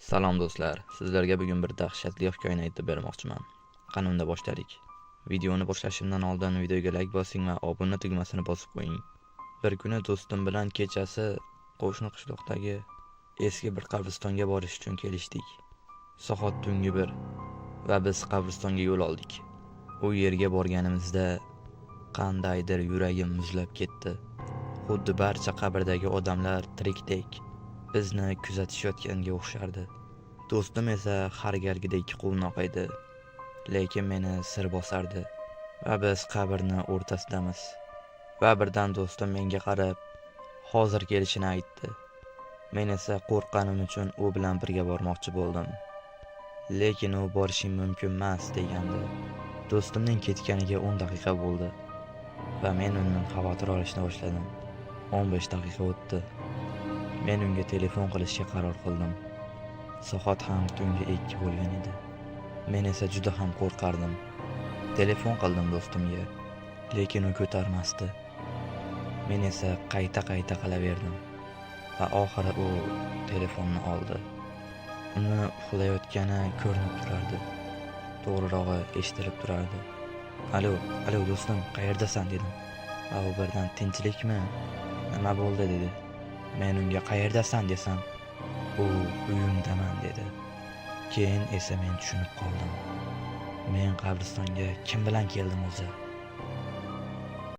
Salom do'stlar, sizlarga bugun bir dahshatli hikoyani aytib bermoqchiman. Qani unda boshladik. Videoni boshlashimdan oldin videoga like bosing va obuna tugmasini bosib qo'ying. Bir kuni do'stim bilan kechasi qo'shni qishloqdagi eski bir qabristonga borish uchun kelishdik. Soat tungi 1 va biz qabristonga yo'l oldik. U yerga borganimizda qandaydir yuragim muzlab ketdi. Xuddi barcha qabrdagi odamlar tirikdek bizni kuzatishayotganga o'xshardi. Do'stim esa har galgidek quvnoq edi, lekin meni sir bosardi va biz qabrni o'rtasidamiz. Va birdan do'stim menga qarab, hozir kelishini aytdi. Men esa qo'rqqanim uchun u bilan birga bormoqchi bo'ldim. Lekin u borishim mumkin emas degandi. Do'stimning ketganiga 10 daqiqa bo'ldi va men undan xavotir olishni boshladim. 15 daqiqa o'tdi. Men unga telefon qilishga qaror qildim. Soat ham tungi 2 bo'lgan edi. Men esa juda ham qo'rqardim. Telefon qildim do'stimga, lekin u ko'tarmasdi. Men esa qayta qilaverdim va oxiri u telefonni oldi. Uni uxlayotgani ko'rinib turardi. To'g'rirog'i eshitilib turardi. Alo do'stim, qayerdasan dedim. Va u birdan tinchlikmi? Nima bo'ldi dedi. Men unga qayerdasan desam, u uyimdaman dedi. Keyin esa men tushunib qoldim. Men qabristonga kim bilan keldim o'zi?